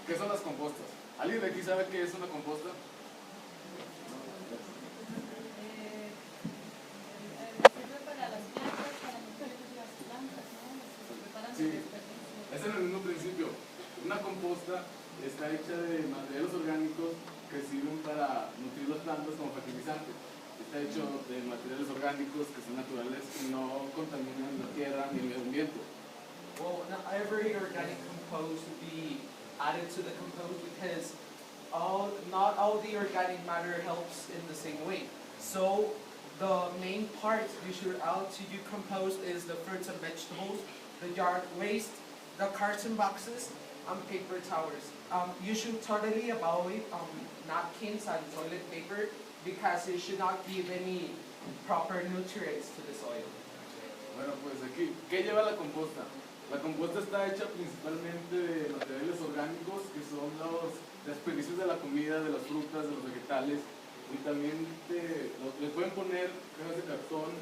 ¿Qué son las compostas? ¿Alguien de aquí sabe qué es una composta? Sirve para las plantas, para nutrir las plantas, ¿no? Se preparan de Sí, desperdicios. es en el mismo principio. Una composta está hecha de materiales orgánicos que sirven para nutrir las plantas como fertilizante. Está hecho de materiales orgánicos que son naturales y no contaminan la tierra ni el medio ambiente. Well, not every organic compost would be added to the compost because not all the organic matter helps in the same way. So the main part you should add to your compost is the fruits and vegetables, the yard waste, the carton boxes, and paper towels. You should totally avoid napkins and toilet paper because it should not give any proper nutrients to the soil. Bueno, pues aquí, ¿qué lleva la composta? La composta está hecha principalmente de materiales orgánicos que son los desperdicios de la comida, de las frutas, de los vegetales, y también le pueden poner cajas de cartón,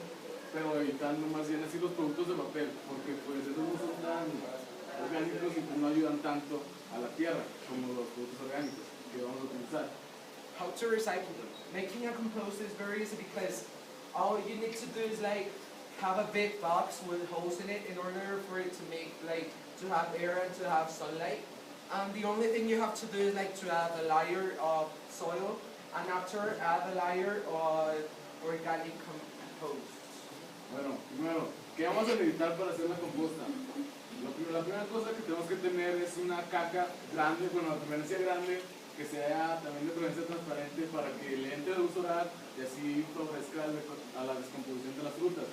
pero evitando más bien así los productos de papel, porque pues esos no son tan orgánicos y pues no ayudan tanto a la tierra como los productos orgánicos que vamos a utilizar. How to recycle them. Making a compost is very easy because all you need to do is like have a big box with holes in it in order for it to make like to have air and to have sunlight. And the only thing you have to do is like to add a layer of soil and after add a layer of organic compost. Bueno, primero, ¿qué vamos a necesitar para hacer la composta? La primera cosa que tenemos que tener es una caja grande, bueno, de preferencia grande, que sea también de preferencia transparente para que le entre luz solar y así favorezca a la descomposición de las frutas.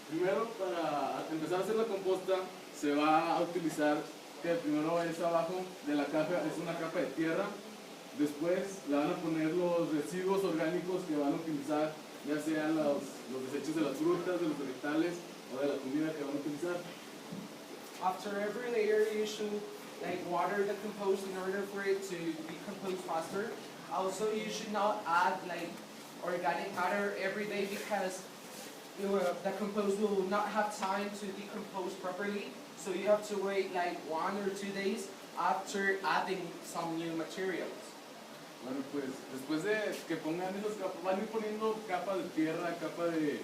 Primero, para empezar a hacer la composta, se va a utilizar que primero es abajo de la caja, es una capa de tierra. Después le van a poner los residuos orgánicos que van a utilizar, ya sean los desechos de las frutas, de los vegetales o de la comida que van a utilizar. After every layer, you should like water the compost in order for it to decompose faster. Also, you should not add like organic matter every day because the compost will not have time to decompose properly. So you have to wait like 1 or 2 days after adding some new materials. Bueno, pues después de que pongan esas capas, van a ir poniendo capas de tierra, capas de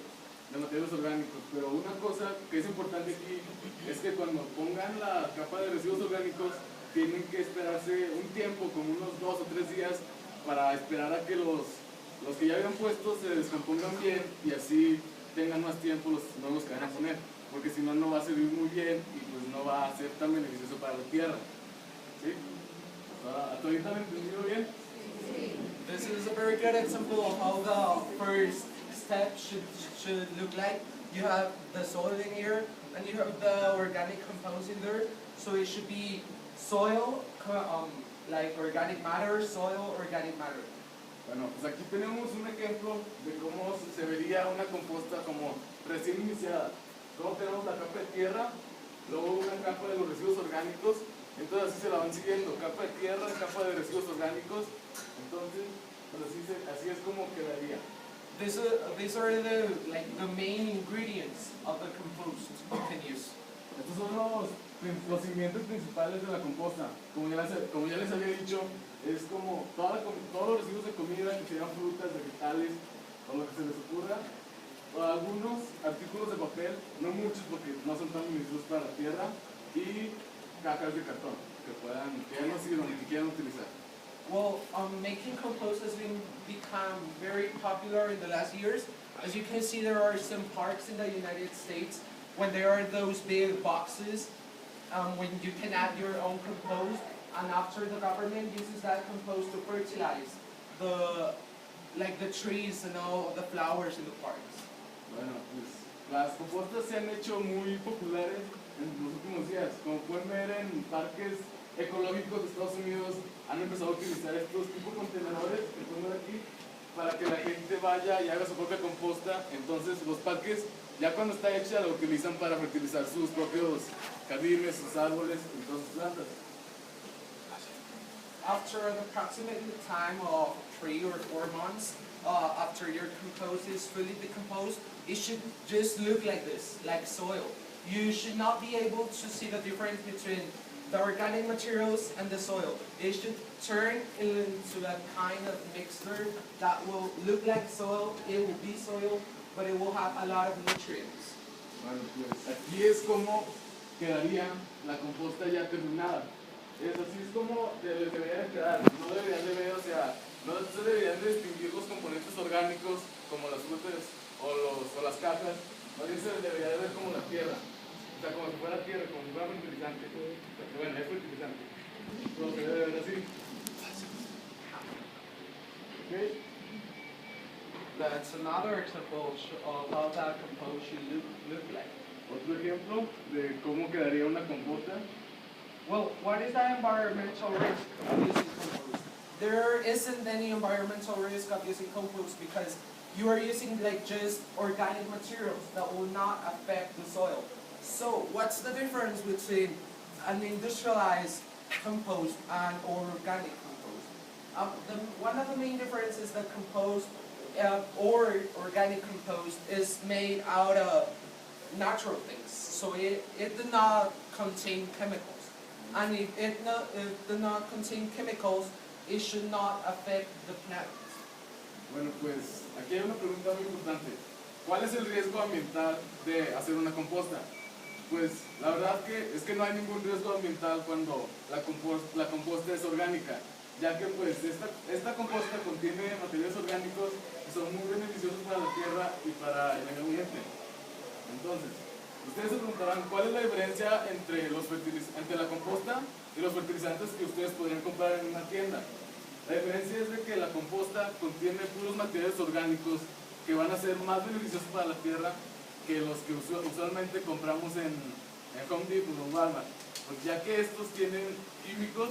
materiales orgánicos, pero una cosa que es importante aquí es que cuando pongan la capa de residuos orgánicos tienen que esperarse un tiempo, como unos 2 o 3 días, para esperar a que los que ya habían puesto se descompongan bien y así tengan más tiempo los nuevos que van a poner, porque si no, no va a servir muy bien y pues no va a ser tan beneficioso para la tierra. ¿Sí? ¿Hasta ahorita me he entendido bien? This is a very good example of how the first step should look like. You have the soil in here, and you have the organic compost in there. So it should be soil, like organic matter, soil, organic matter. Bueno, pues aquí tenemos un ejemplo de cómo se vería una composta como recién iniciada. Luego tenemos la capa de tierra, luego una capa de los residuos orgánicos, entonces así se la van siguiendo, capa de tierra, capa de residuos orgánicos, entonces pues así es como quedaría. These are the main ingredients of the compost you can use. Estos son los cimientos principales de la composta. Como ya les había dicho, es como todos los residuos de comida, que sean frutas, vegetales, o lo que se les ocurra, o algunos artículos de papel, no muchos porque no son tan beneficiosos para la tierra, y cajas de cartón que ya no sirven ni que quieran utilizar. Well, making compost has become very popular in the last years. As you can see, there are some parks in the United States when there are those big boxes when you can add your own compost, and after the government uses that compost to fertilize the trees and all the flowers in the parks. Bueno, pues las compostas se han hecho muy populares en los últimos días. Como pueden ver en parques ecológicos de Estados Unidos, han empezado a utilizar estos tipos de contenedores que pueden ver aquí para que la gente vaya y haga su propia composta. Entonces los parques, ya cuando está hecha, la utilizan para fertilizar sus propios jardines, sus árboles y todas sus plantas. After an approximate time of 3 or 4 months, after your compost is fully decomposed, it should just look like this, like soil. You should not be able to see the difference between the organic materials and the soil. It should turn into a kind of mixture that will look like soil, it will be soil, but it will have a lot of nutrients. Bueno, pues aquí es como quedaría la composta ya terminada. Así es como debería de quedar. No deberían de ver, o sea, no se deberían de distinguir los componentes orgánicos como las frutas o las cajas. Más bien se debería de ver como la tierra. O sea, como si fuera tierra, como si fuera fertilizante. Porque bueno, es fertilizante. Pero se debe ver así. ¿Ok? That's another example of how that compost should look like. Otro ejemplo de cómo quedaría una compota. Well, what is the environmental risk of using compost? There isn't any environmental risk of using compost because you are using like just organic materials that will not affect the soil. So what's the difference between an industrialized compost and organic compost? One of the main differences is that compost or organic compost is made out of natural things. So it does not contain chemicals. And if it does not contain chemicals, it should not affect the plant. Bueno, pues aquí hay una pregunta muy importante. ¿Cuál es el riesgo ambiental de hacer una composta? Pues la verdad que es que no hay ningún riesgo ambiental cuando la composta es orgánica, ya que pues esta composta contiene materiales orgánicos que son muy beneficiosos para la tierra y para el medio ambiente. Entonces, ustedes se preguntarán cuál es la diferencia entre la composta y los fertilizantes que ustedes podrían comprar en una tienda. La diferencia es de que la composta contiene puros materiales orgánicos que van a ser más beneficiosos para la tierra que los que usualmente compramos en Home Depot o Walmart, pues ya que estos tienen químicos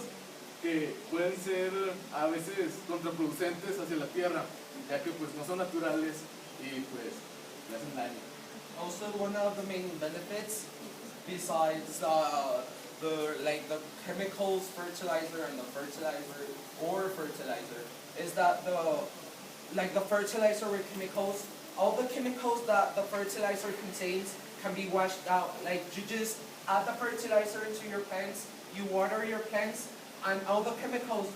que pueden ser a veces contraproducentes hacia la tierra, ya que pues no son naturales y pues le hacen daño. Also, one of the main benefits, besides the chemicals fertilizer and the fertilizer, is that the fertilizer with chemicals, all the chemicals that the fertilizer contains can be washed out. Like you just add the fertilizer into your plants, you water your plants, and all the chemicals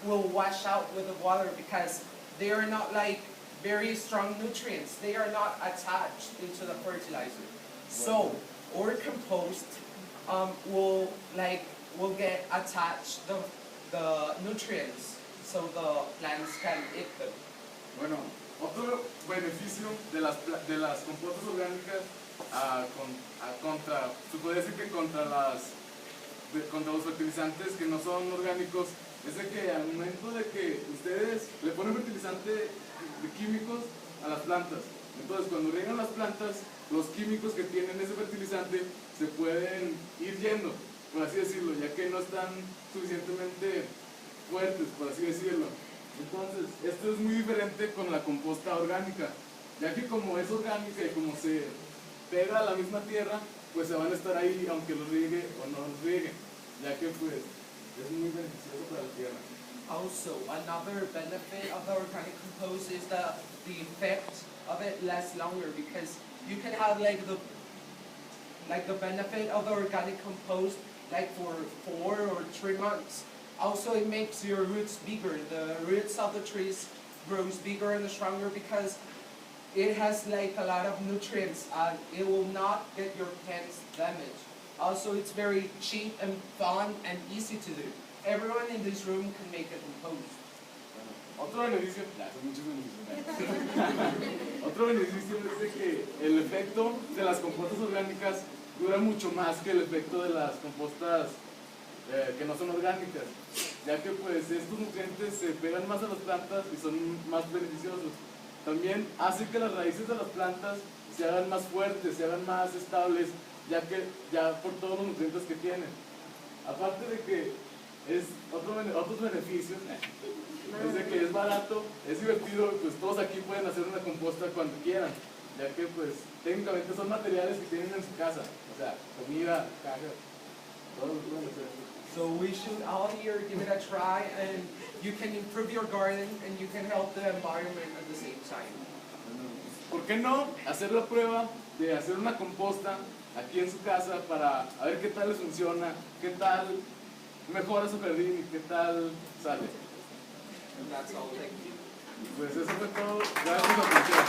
will wash out with the water because they are not like very strong nutrients. They are not attached into the fertilizer. So our compost will get attached the nutrients so the plants can eat them. Bueno, otro beneficio de las compostas orgánicas se puede decir que contra los fertilizantes que no son orgánicos, es de que al momento de que ustedes le ponen fertilizante de químicos a las plantas, entonces cuando riegan las plantas, los químicos que tienen ese fertilizante se pueden ir yendo, por así decirlo, ya que no están suficientemente fuertes, por así decirlo. Entonces, esto es muy diferente con la composta orgánica, ya que como es orgánica y como se pega a la misma tierra, pues se van a estar ahí aunque los riegue o no los riegue, ya que pues es muy beneficioso para la tierra. Also, another benefit of the organic compost is that the effect of it lasts longer because you can have the benefit of the organic compost like for 4 or 3 months. Also, it makes your roots bigger. The roots of the trees grows bigger and stronger because it has like a lot of nutrients and it will not get your plants damaged. Also, it's very cheap and fun and easy to do. Everyone in this room can make a compost. Otro beneficio, son muchos beneficios. Otro beneficio es de que el efecto de las compostas orgánicas dura mucho más que el efecto de las compostas que no son orgánicas, ya que pues estos nutrientes se pegan más a las plantas y son más beneficiosos. También hace que las raíces de las plantas se hagan más fuertes, se hagan más estables, ya por todos los nutrientes que tienen. Aparte de que otros beneficios, es de que es barato, es divertido, pues todos aquí pueden hacer una composta cuando quieran, ya que pues técnicamente son materiales que tienen en su casa, o sea, comida, caja, todo lo que pueden hacer. So we should all here give it a try and you can improve your garden and you can help the environment at the same time. ¿Por qué no hacer la prueba de hacer una composta aquí en su casa para a ver qué tal les funciona, qué tal mejora su jardín y qué tal sale. And that's all. Thank you. Pues eso fue todo. Gracias por su atención.